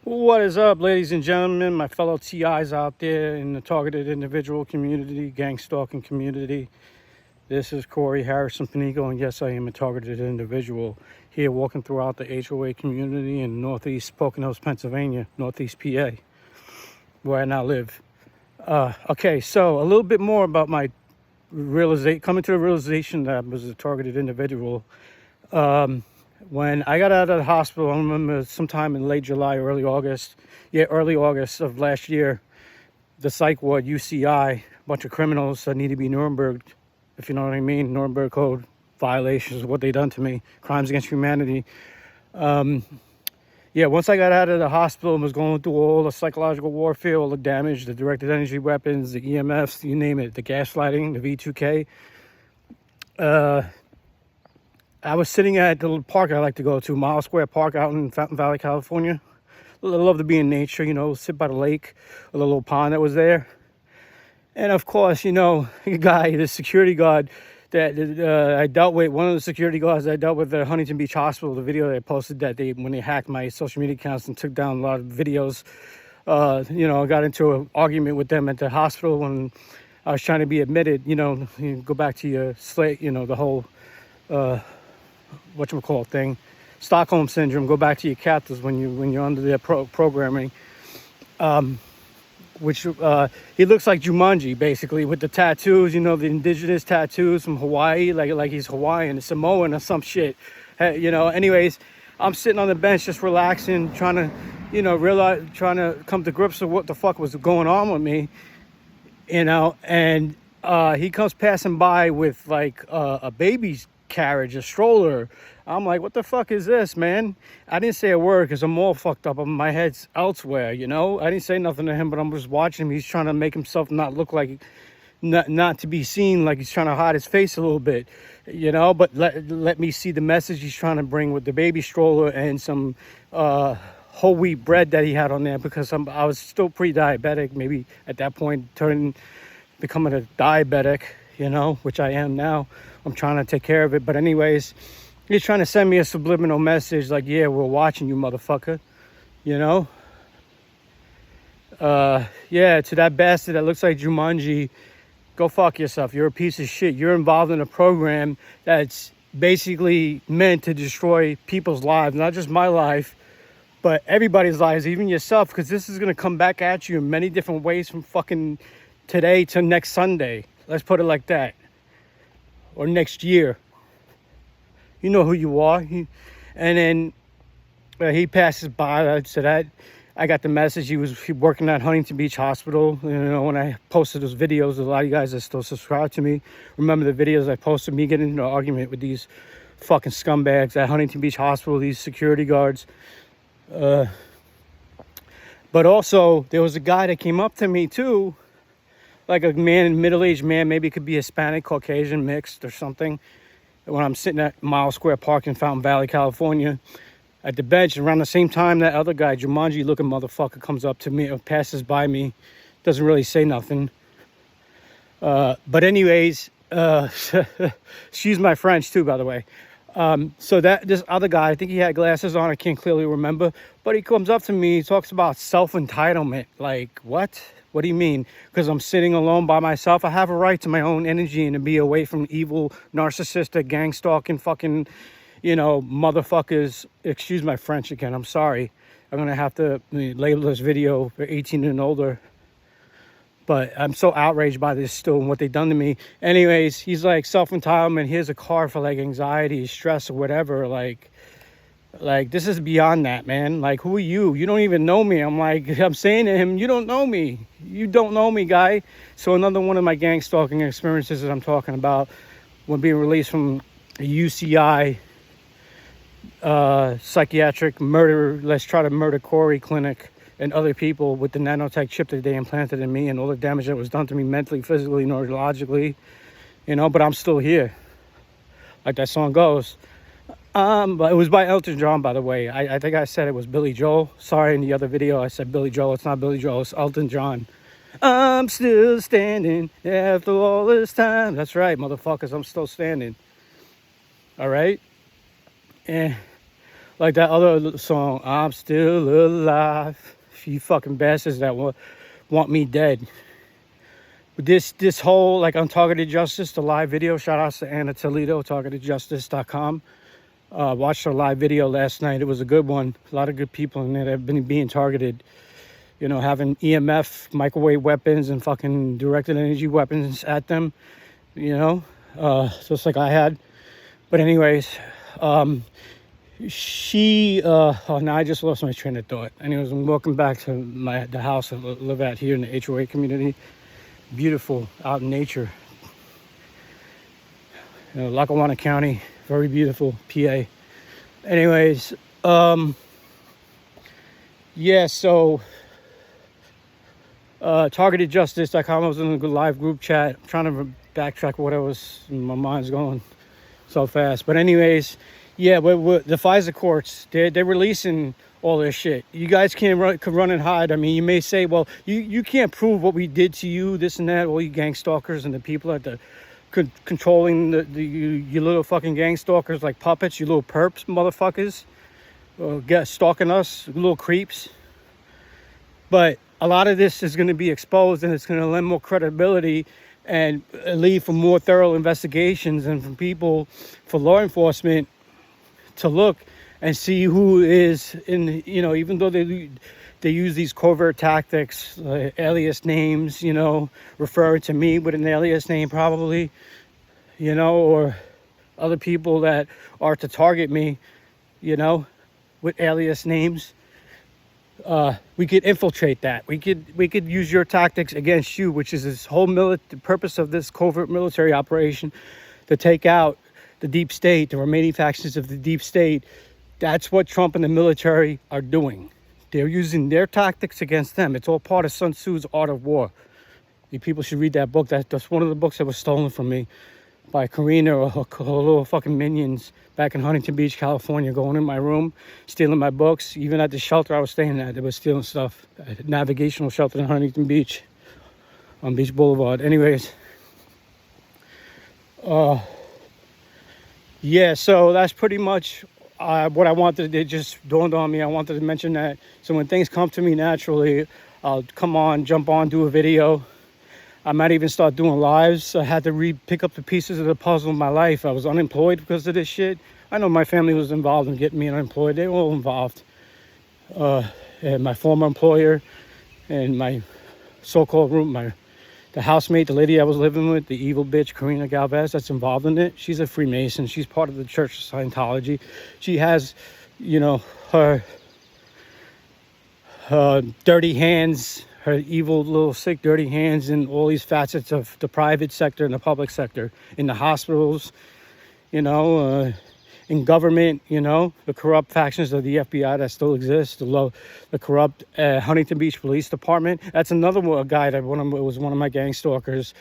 What is up, ladies and gentlemen, my fellow TIs out there in the targeted individual community, gang stalking community? This is Corey Harrison Panico, and yes, I am a targeted individual here walking throughout the HOA community in Northeast Poconos, Pennsylvania, Northeast PA, where I now live. Okay, so a little bit more about my coming to the realization that I was a targeted individual. When I got out of the hospital, I remember sometime in late July, early August of last year, the psych ward, UCI, a bunch of criminals that need to be Nuremberg, if you know what I mean, Nuremberg Code violations, what they done to me, crimes against humanity. Once I got out of the hospital and was going through all the psychological warfare, all the damage, the directed energy weapons, the EMFs, you name it, the gaslighting, the V2K, I was sitting at the little park I like to go to, Miles Square Park out in Fountain Valley, California. I love to be in nature, sit by the lake, or the little pond that was there. And of course, the security guard that I dealt with, one of the security guards I dealt with at Huntington Beach Hospital, the video they posted that when they hacked my social media accounts and took down a lot of videos, I got into an argument with them at the hospital when I was trying to be admitted. You go back to your slate, the whole whatchamacallit thing, Stockholm syndrome, go back to your captors when you're under their programming. Which he looks like Jumanji, basically, with the tattoos, the indigenous tattoos from Hawaii, like he's Hawaiian, Samoan or some shit. Anyways, I'm sitting on the bench just relaxing, trying to come to grips with what the fuck was going on with me, and he comes passing by with like a baby's carriage, a stroller. I'm like, what the fuck is this, man? I didn't say a word because I'm all fucked up. My head's elsewhere, I didn't say nothing to him, but I'm just watching him. He's trying to make himself not look like, not to be seen, like he's trying to hide his face a little bit, but let me see the message he's trying to bring with the baby stroller and some whole wheat bread that he had on there, because I was still pre-diabetic, maybe at that point becoming a diabetic, which I am now. I'm trying to take care of it. But anyways, he's trying to send me a subliminal message like, yeah, we're watching you, motherfucker. To that bastard that looks like Jumanji, go fuck yourself. You're a piece of shit. You're involved in a program that's basically meant to destroy people's lives, not just my life, but everybody's lives, even yourself, because this is going to come back at you in many different ways from fucking today to next Sunday. Let's put it like that. Or next year. You know who you are. And then he passes by. So that I got the message. He was working at Huntington Beach Hospital. When I posted those videos, a lot of you guys that still subscribe to me remember the videos I posted, me getting into an argument with these fucking scumbags at Huntington Beach Hospital, these security guards. But also, there was a guy that came up to me too, like a middle-aged man, maybe it could be Hispanic, Caucasian, mixed or something. When I'm sitting at Miles Square Park in Fountain Valley, California, at the bench, around the same time that other guy, Jumanji-looking motherfucker, comes up to me or passes by me, doesn't really say nothing. But anyways, excuse my French too, by the way. So that this other guy, I think he had glasses on, I can't clearly remember, but he comes up to me, he talks about self-entitlement. Like, what? What do you mean? Because I'm sitting alone by myself. I have a right to my own energy and to be away from evil, narcissistic, gang stalking, fucking, motherfuckers. Excuse my French again. I'm sorry. I'm going to have to label this video for 18 and older. But I'm so outraged by this still and what they've done to me. Anyways, he's like, self-entitlement. Here's a card for like anxiety, stress, or whatever. Like this is beyond that, man. Like, who are you? You don't even know me. I'm saying to him, you don't know me. You don't know me, guy. So another one of my gang stalking experiences that I'm talking about, when being released from a UCI psychiatric murder, let's try to murder Corey clinic, and other people with the nanotech chip that they implanted in me and all the damage that was done to me mentally, physically, neurologically, but I'm still here. Like that song goes. But it was by Elton John, by the way. I think I said it was Billy Joel. Sorry, in the other video I said Billy Joel. It's not Billy Joel, it's Elton John. I'm still standing after all this time. That's right, motherfuckers, I'm still standing. All right? And Like that other song, I'm still alive. You fucking bastards that want me dead. But this whole, like, on Targeted Justice, the live video, shout outs to Anna Toledo, targetedjustice.com. Watched her live video last night. It was a good one. A lot of good people in there that have been being targeted. You know, having EMF, microwave weapons, and fucking directed energy weapons at them. You know, just like I had. But anyways, oh, now I just lost my train of thought. Anyways, I'm walking back to the house I live at here in the HOA community. Beautiful, out in nature. You know, Lackawanna County, very beautiful, PA. Anyways, yeah, so targetedjustice.com. I was in a live group chat. I'm trying to backtrack what I was, my mind's going so fast. But anyways, yeah, the FISA courts, they're releasing all this shit. You guys can't run and hide. I mean, you may say, well, you can't prove what we did to you, this and that, all you gang stalkers and the people at the controlling you little fucking gang stalkers like puppets, you little perps, motherfuckers, stalking us, little creeps. But a lot of this is going to be exposed, and it's going to lend more credibility and lead for more thorough investigations and from people, for law enforcement to look and see who is in, you know, even though they use these covert tactics, alias names, you know, referring to me with an alias name probably, you know, or other people that are to target me, you know, with alias names. We could infiltrate that. We could use your tactics against you, which is this whole the purpose of this covert military operation, to take out the deep state, the remaining factions of the deep state. That's what Trump and the military are doing. They're using their tactics against them. It's all part of Sun Tzu's Art of War. You people should read that book. That's one of the books that was stolen from me by Karina or her little fucking minions back in Huntington Beach, California, going in my room, stealing my books. Even at the shelter I was staying at, they were stealing stuff. A navigational shelter in Huntington Beach on Beach Boulevard. Anyways, yeah, so that's pretty much what I wanted. It just dawned on me. I wanted to mention that. So when things come to me naturally, I'll jump on, do a video. I might even start doing lives. I had to pick up the pieces of the puzzle of my life. I was unemployed because of this shit. I know my family was involved in getting me unemployed. They were all involved. And my former employer and my so-called the housemate, the lady I was living with, the evil bitch, Karina Galvez, that's involved in it. She's a Freemason. She's part of the Church of Scientology. She has, you know, her dirty hands, her evil little sick dirty hands in all these facets of the private sector and the public sector, in the hospitals, you know, in government, you know, the corrupt factions of the FBI that still exist, the corrupt Huntington Beach Police Department. That's another guy that was one of my gang stalkers.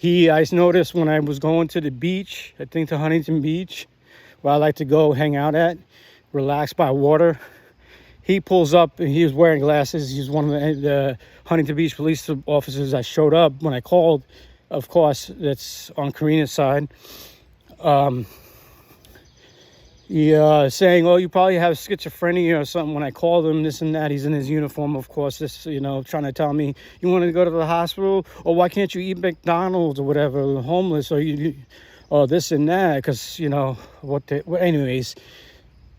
I noticed when I was going to the beach, I think to Huntington Beach, where I like to go hang out at, relax by water. He pulls up and he was wearing glasses. He's one of the Huntington Beach police officers that showed up when I called. Of course, that's on Karina's side. Saying, oh, you probably have schizophrenia or something. When I called him, this and that, he's in his uniform, of course, this, you know, trying to tell me, you want to go to the hospital? Or why can't you eat McDonald's or whatever, homeless, or this and that? Because, you know, anyways,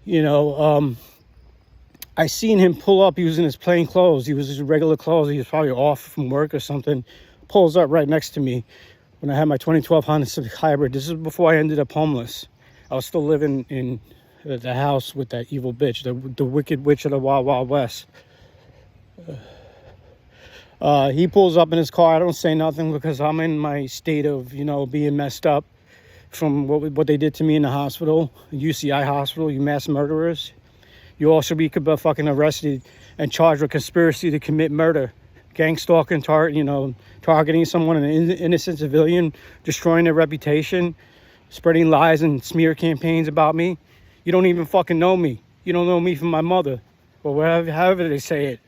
you know, I seen him pull up. He was in his plain clothes. He was his regular clothes. He was probably off from work or something. Pulls up right next to me when I had my 2012 Honda Civic Hybrid. This is before I ended up homeless. I was still living in the house with that evil bitch, the wicked witch of the Wild Wild West. He pulls up in his car. I don't say nothing because I'm in my state of, you know, being messed up from what they did to me in the hospital, UCI hospital, you mass murderers. You all should be fucking arrested and charged with conspiracy to commit murder, gang stalking, targeting someone, an innocent civilian, destroying their reputation, spreading lies and smear campaigns about me. You don't even fucking know me. You don't know me from my mother, or whatever, however they say it.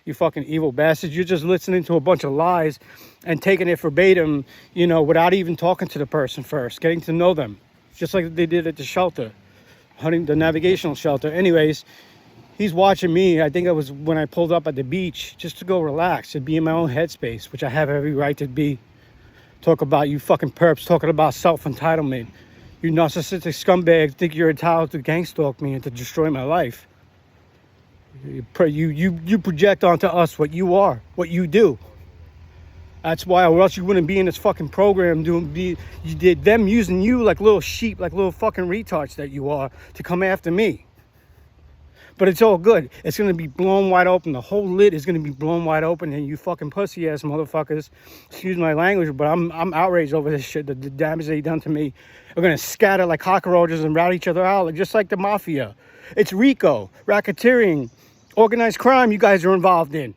You fucking evil bastards. You're just listening to a bunch of lies and taking it verbatim, you know, without even talking to the person first, getting to know them, just like they did at the shelter. hunting the navigational shelter. Anyways, he's watching me. I think it was when I pulled up at the beach just to go relax and be in my own headspace, which I have every right to be. Talk about you fucking perps talking about self-entitlement. You narcissistic scumbags think you're entitled to gang stalk me and to destroy my life. You project onto us what you are, what you do. That's why, or else you wouldn't be in this fucking program you did them using you like little sheep, like little fucking retards that you are, to come after me. But it's all good. It's going to be blown wide open. The whole lid is going to be blown wide open. And you fucking pussy ass motherfuckers, excuse my language, but I'm outraged over this shit. The damage they done to me are going to scatter like cockroaches and rat each other out, just like the mafia. It's RICO, racketeering, organized crime you guys are involved in.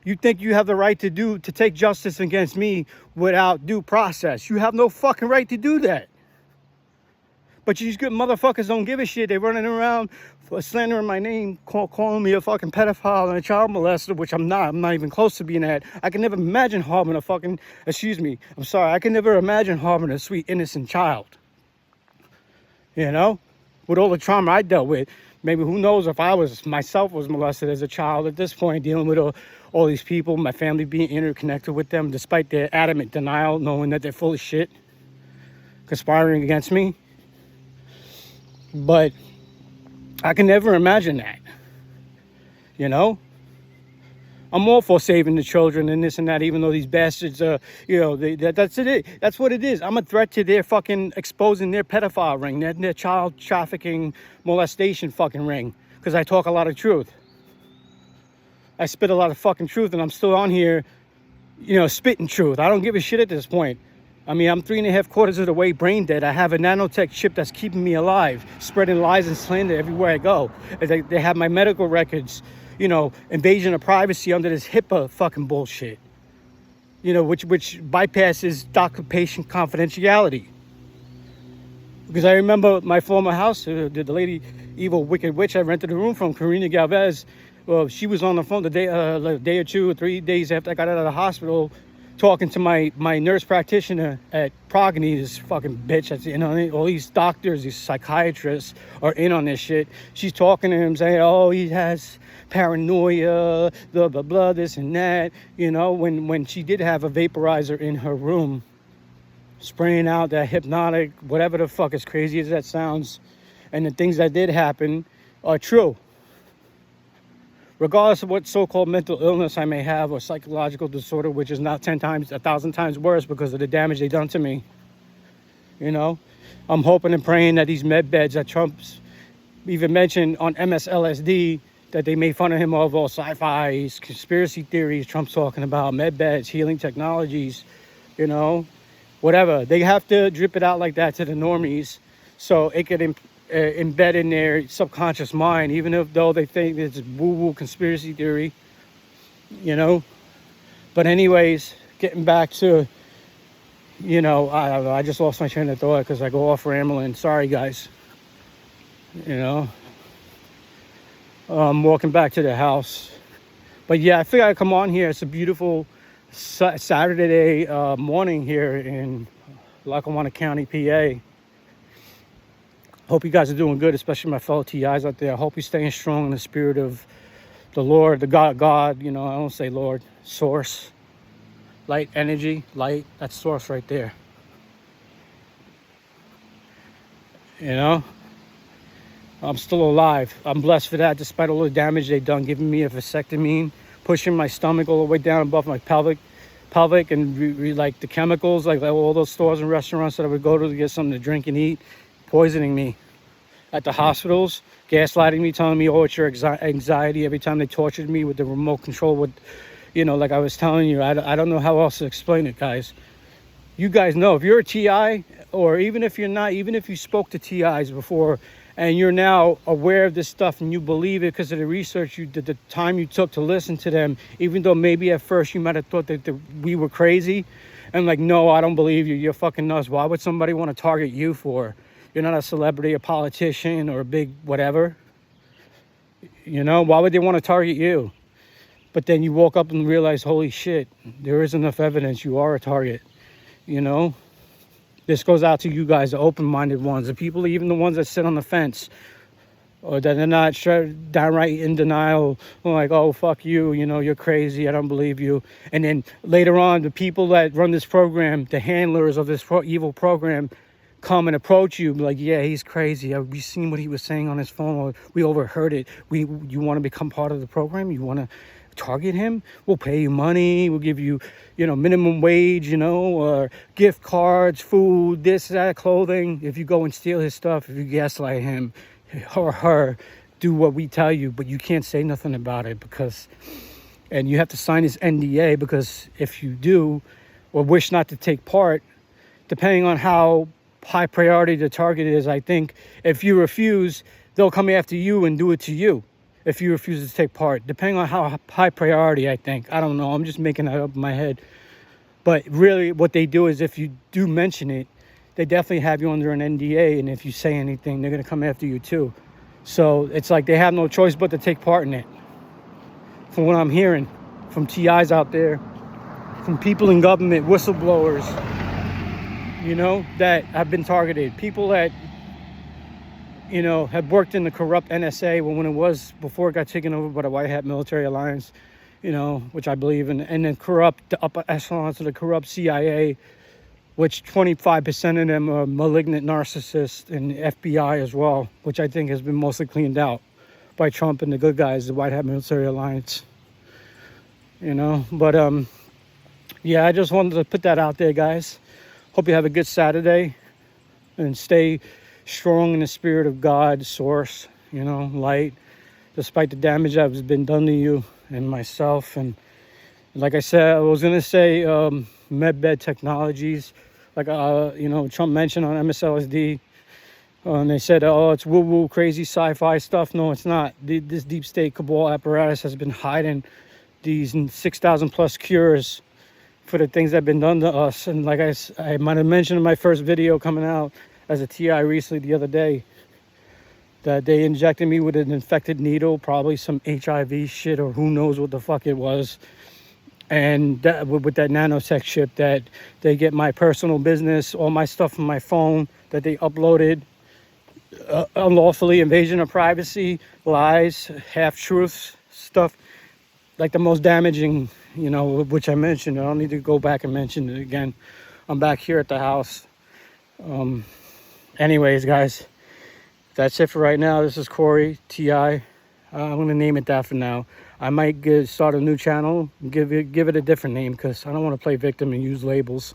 You think you have the right to take justice against me without due process. You have no fucking right to do that. But you good motherfuckers don't give a shit. They're running around slandering my name, calling me a fucking pedophile and a child molester, which I'm not. I'm not even close to being that. I can never imagine harming a fucking, I can never imagine harming a sweet, innocent child. You know? With all the trauma I dealt with. Maybe who knows if I was molested as a child at this point, dealing with all these people, my family being interconnected with them, despite their adamant denial, knowing that they're full of shit, conspiring against me. But I can never imagine that, you know? I'm all for saving the children and this and that, even though these bastards, that's it. That's what it is. I'm a threat to their fucking exposing their pedophile ring, their child trafficking molestation fucking ring, because I talk a lot of truth. I spit a lot of fucking truth, and I'm still on here, spitting truth. I don't give a shit at this point. I mean, I'm 3.5 quarters of the way brain dead. I have a nanotech chip that's keeping me alive, spreading lies and slander everywhere I go. They have my medical records, invasion of privacy under this HIPAA fucking bullshit, which bypasses doctor-patient confidentiality. Because I remember my former house, the lady, evil, wicked witch I rented a room from, Karina Galvez. Well, she was on the phone a day or 2 or 3 days after I got out of the hospital, talking to my nurse practitioner at Progeny, this fucking bitch that's in on it. All these doctors, these psychiatrists are in on this shit. She's talking to him saying, oh, he has paranoia, blah, blah, blah, this and that. When she did have a vaporizer in her room, spraying out that hypnotic, whatever the fuck, as crazy as that sounds. And the things that did happen are true. Regardless of what so-called mental illness I may have or psychological disorder, which is now 1,000 times worse because of the damage they done to me. I'm hoping and praying that these med beds that Trump's even mentioned on MSLSD, that they made fun of him of all sci-fi, conspiracy theories, Trump's talking about med beds, healing technologies, whatever. They have to drip it out like that to the normies so it could embed in their subconscious mind, even though they think it's woo-woo conspiracy theory, But anyways, getting back to, I just lost my train of thought because I go off rambling. Sorry, guys. I'm walking back to the house. But yeah, I figured I'd come on here. It's a beautiful Saturday morning here in Lackawanna County, PA. Hope you guys are doing good, especially my fellow TIs out there. I hope you're staying strong in the spirit of the Lord, the God, I don't say Lord, source, light, energy, light, that's source right there. I'm still alive. I'm blessed for that, despite all the damage they've done, giving me a vasectomy, pushing my stomach all the way down above my pelvic, and like the chemicals, like all those stores and restaurants that I would go to get something to drink and eat, poisoning me. At the hospitals, gaslighting me, telling me, oh, it's your anxiety every time they tortured me with the remote control. Like I was telling you, I don't know how else to explain it, guys. You guys know, if you're a TI, or even if you're not, even if you spoke to TIs before and you're now aware of this stuff and you believe it because of the research you did, the time you took to listen to them, even though maybe at first you might have thought that we were crazy and like, no, I don't believe you, you're fucking nuts. Why would somebody want to target you for? You're not a celebrity, a politician, or a big whatever. Why would they want to target you? But then you woke up and realized, holy shit, there is enough evidence you are a target. This goes out to you guys, the open-minded ones, the people, even the ones that sit on the fence, or that they're not downright in denial, like, oh, fuck you, you know, you're crazy, I don't believe you. And then later on, the people that run this program, the handlers of this evil program, come and approach you like, yeah, he's crazy. We seen what he was saying on his phone, or we overheard it. You want to become part of the program? You want to target him? We'll pay you money. We'll give you, you know, minimum wage, you know, or gift cards, food, this, that, clothing. If you go and steal his stuff, if you gaslight him or her, do what we tell you, but you can't say nothing about it and you have to sign this NDA, because if you do or wish not to take part, depending on how high priority the target is, I think if you refuse, they'll come after you and do it to you if you refuse to take part, depending on how high priority, I think. I don't know, I'm just making that up in my head. But really what they do is, if you do mention it, they definitely have you under an NDA, and if you say anything, they're going to come after you too. So it's like they have no choice but to take part in it, from what I'm hearing from TIs out there, from people in government, whistleblowers, you know, that have been targeted. People that, you know, have worked in the corrupt NSA when it was, before it got taken over by the White Hat Military Alliance, you know, which I believe in, and then the upper echelons of the corrupt CIA, which 25% of them are malignant narcissists, and FBI as well, which I think has been mostly cleaned out by Trump and the good guys, the White Hat Military Alliance, you know. But yeah, I just wanted to put that out there, guys. Hope you have a good Saturday and stay strong in the spirit of God, source, you know, light, despite the damage that has been done to you and myself. And like I said, I was going to say MedBed Technologies, like, you know, Trump mentioned on MSLSD. And they said, oh, it's woo-woo, crazy sci-fi stuff. No, it's not. This deep state cabal apparatus has been hiding these 6,000 plus cures for the things that have been done to us. And like I might have mentioned in my first video coming out as a TI recently the other day, that they injected me with an infected needle, probably some HIV shit, or who knows what the fuck it was. And that, with that nanotech chip, that they get my personal business, all my stuff from my phone that they uploaded unlawfully, invasion of privacy, lies, half-truths, stuff like the most damaging, you know, which I mentioned. I don't need to go back and mention it again. I'm back here at the house. Anyways, guys, that's it for right now. This is Corey, TI. I'm going to name it that for now. I might start a new channel, give it a different name, because I don't want to play victim and use labels.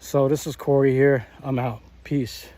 So this is Corey here. I'm out. Peace.